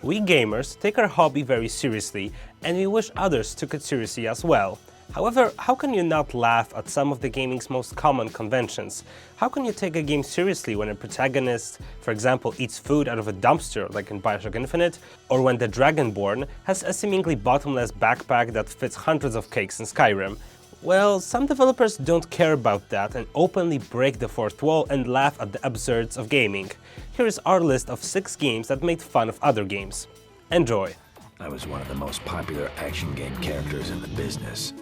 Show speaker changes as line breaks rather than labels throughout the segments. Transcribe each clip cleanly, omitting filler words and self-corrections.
We gamers take our hobby very seriously, and we wish others took it seriously as well. However, how can you not laugh at some of the gaming's most common conventions? How can you take a game seriously when a protagonist, for example, eats food out of a dumpster like in Bioshock Infinite, or when the Dragonborn has a seemingly bottomless backpack that fits hundreds of cakes in Skyrim? Well, some developers don't care about that and openly break the fourth wall and laugh at the absurds of gaming. Here is our list of 6 games that made fun of other games. Enjoy!
I was one of the most popular action game characters in the business.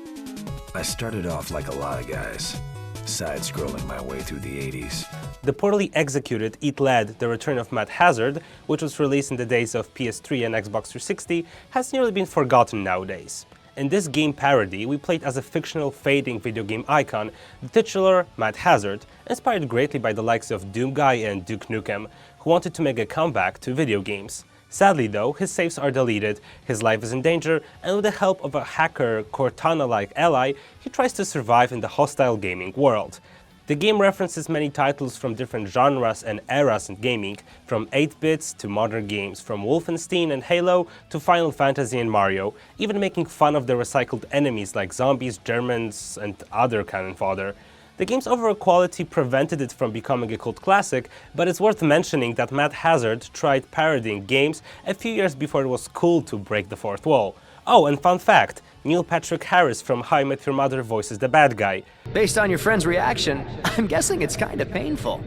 I started off like a lot of guys, side-scrolling my way through the 80s.
The poorly executed Eat Lead, The Return of Mad Hazard, which was released in the days of PS3 and Xbox 360, has nearly been forgotten nowadays. In this game parody, we played as a fictional fading video game icon, the titular Mad Hazard, inspired greatly by the likes of Doomguy and Duke Nukem, who wanted to make a comeback to video games. Sadly though, his saves are deleted, his life is in danger, and with the help of a hacker Cortana-like ally, he tries to survive in the hostile gaming world. The game references many titles from different genres and eras in gaming, from 8-bits to modern games, from Wolfenstein and Halo to Final Fantasy and Mario, even making fun of the recycled enemies like zombies, Germans, and other cannon fodder. The game's overall quality prevented it from becoming a cult classic, but it's worth mentioning that Mad Hazard tried parodying games a few years before it was cool to break the fourth wall. Oh, and fun fact, Neil Patrick Harris from How I Met Your Mother voices the bad guy.
Based on your friend's reaction, I'm guessing it's kinda painful.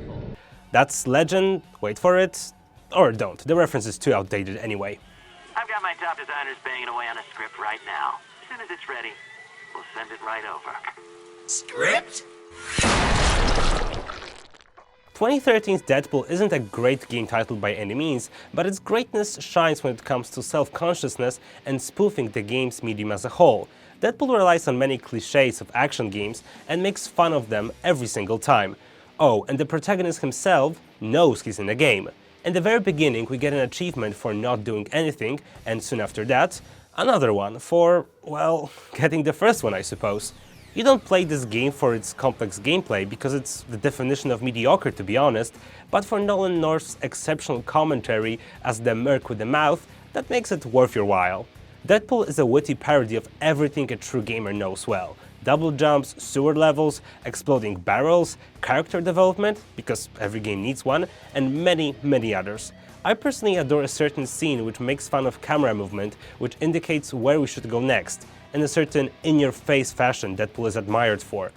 That's legend, wait for it, or don't, the reference is too outdated anyway.
I've got my top designers banging away on a script right now. As soon as it's ready, we'll send it right over.
Script?
2013's Deadpool isn't a great game title by any means, but its greatness shines when it comes to self-consciousness and spoofing the game's medium as a whole. Deadpool relies on many cliches of action games and makes fun of them every single time. Oh, and the protagonist himself knows he's in a game. In the very beginning, we get an achievement for not doing anything, and soon after that, another one for, well, getting the first one, I suppose. You don't play this game for its complex gameplay, because it's the definition of mediocre to be honest, but for Nolan North's exceptional commentary as the merc with the mouth that makes it worth your while. Deadpool is a witty parody of everything a true gamer knows well. Double jumps, sewer levels, exploding barrels, character development, because every game needs one, and many, many others. I personally adore a certain scene which makes fun of camera movement, which indicates where we should go next, in a certain in-your-face fashion Deadpool is admired for.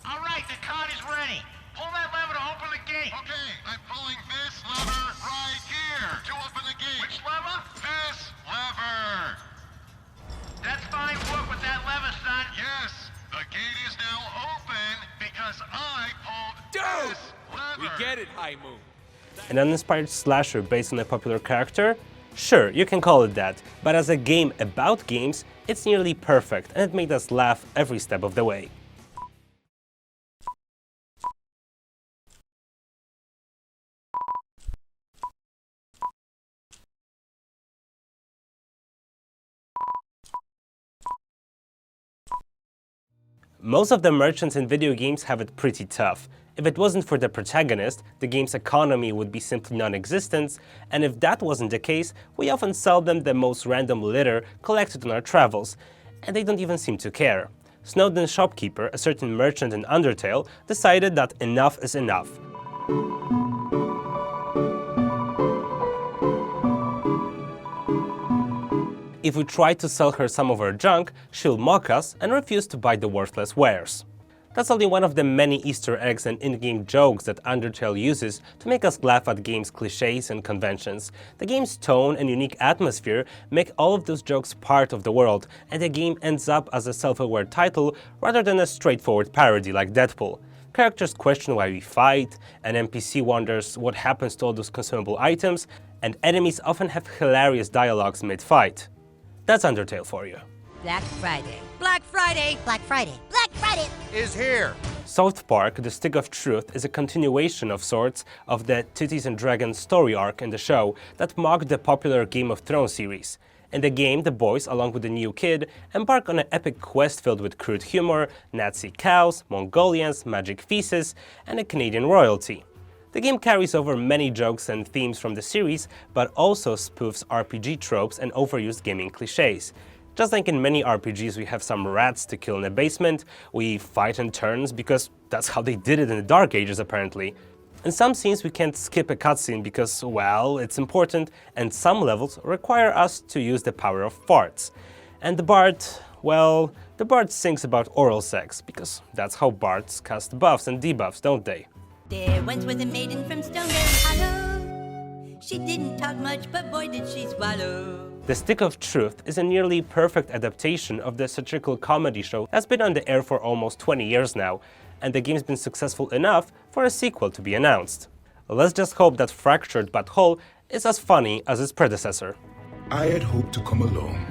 All right, the card is ready. Pull that lever to open the gate.
Okay, I'm pulling this lever right here to open the gate.
Which lever?
This lever.
That's fine work with that lever, son.
Yes, the gate is now open because I pulled this lever.
We get it, High Moon.
An uninspired slasher based on a popular character? Sure, you can call it that, but as a game about games, it's nearly perfect and it made us laugh every step of the way. Most of the merchants in video games have it pretty tough. If it wasn't for the protagonist, the game's economy would be simply non-existent, and if that wasn't the case, we often sell them the most random litter collected on our travels, and they don't even seem to care. Snowden's shopkeeper, a certain merchant in Undertale, decided that enough is enough. If we try to sell her some of her junk, she'll mock us and refuse to buy the worthless wares. That's only one of the many Easter eggs and in-game jokes that Undertale uses to make us laugh at games' cliches and conventions. The game's tone and unique atmosphere make all of those jokes part of the world, and the game ends up as a self-aware title rather than a straightforward parody like Deadpool. Characters question why we fight, an NPC wonders what happens to all those consumable items, and enemies often have hilarious dialogues mid-fight. That's Undertale for you.
Black Friday. Black Friday. Black Friday. Black Friday
is here.
South Park: The Stick of Truth is a continuation of sorts of the Titties and Dragons story arc in the show that mocked the popular Game of Thrones series. In the game, the boys, along with the new kid, embark on an epic quest filled with crude humor, Nazi cows, Mongolians, magic feces, and a Canadian royalty. The game carries over many jokes and themes from the series, but also spoofs RPG tropes and overused gaming cliches. Just like in many RPGs, we have some rats to kill in a basement, we fight in turns because that's how they did it in the Dark Ages apparently. In some scenes we can't skip a cutscene because, well, it's important, and some levels require us to use the power of farts. And the bard, well, the bard sings about oral sex, because that's how bards cast buffs and debuffs, don't they?
There once was a maiden from Stonehenge Hollow. She didn't talk much, but boy did she swallow.
The Stick of Truth is a nearly perfect adaptation of the satirical comedy show that's been on the air for almost 20 years now, and the game's been successful enough for a sequel to be announced. Let's just hope that Fractured But Whole is as funny as its predecessor.
I had hoped to come alone.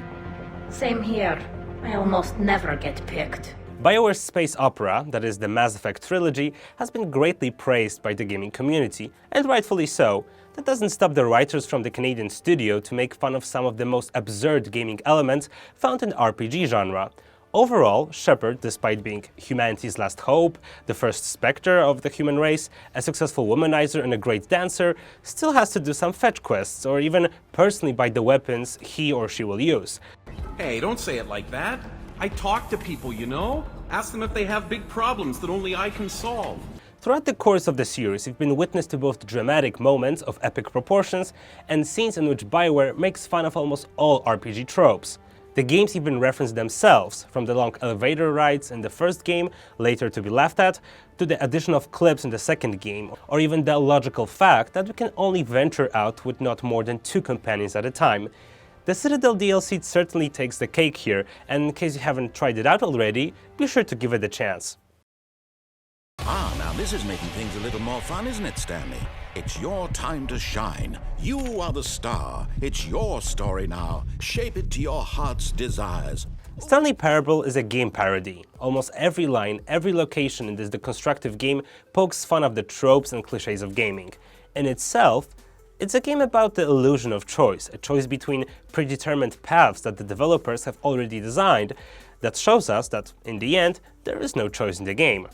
Same here. I almost never get picked.
BioWare's space opera, that is the Mass Effect trilogy, has been greatly praised by the gaming community, and rightfully so. That doesn't stop the writers from the Canadian studio to make fun of some of the most absurd gaming elements found in the RPG genre. Overall, Shepard, despite being humanity's last hope, the first spectre of the human race, a successful womanizer and a great dancer, still has to do some fetch quests or even personally buy the weapons he or she will use.
Hey, don't say it like that. I talk to people, you know? Ask them if they have big problems that only I can solve.
Throughout the course of the series, we've been witness to both dramatic moments of epic proportions and scenes in which BioWare makes fun of almost all RPG tropes. The games even reference themselves, from the long elevator rides in the first game, later to be laughed at, to the addition of clips in the second game, or even the logical fact that we can only venture out with not more than 2 companions at a time. The Citadel DLC certainly takes the cake here, and in case you haven't tried it out already, be sure to give it a chance.
Ah, now this is making things a little more fun, isn't it, Stanley? It's your time to shine. You are the star. It's your story now. Shape it to your heart's desires.
Stanley Parable is a game parody. Almost every line, every location in this deconstructive game pokes fun of the tropes and cliches of gaming. In itself, it's a game about the illusion of choice, a choice between predetermined paths that the developers have already designed that shows us that, in the end, there is no choice in the game.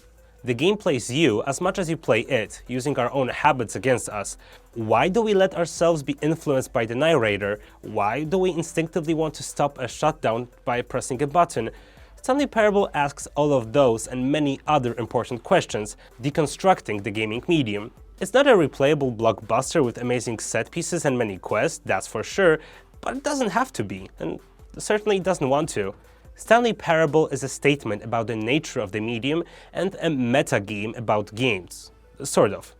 The game plays you as much as you play it, using our own habits against us. Why do we let ourselves be influenced by the narrator? Why do we instinctively want to stop a shutdown by pressing a button? Stanley Parable asks all of those and many other important questions, deconstructing the gaming medium. It's not a replayable blockbuster with amazing set pieces and many quests, that's for sure, but it doesn't have to be, and certainly doesn't want to. Stanley Parable is a statement about the nature of the medium and a meta game about games. Sort of.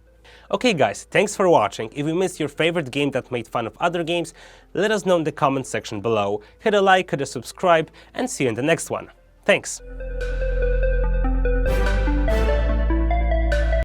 Okay guys, thanks for watching. If you missed your favorite game that made fun of other games, let us know in the comment section below. Hit a like, hit a subscribe, and see you in the next one. Thanks!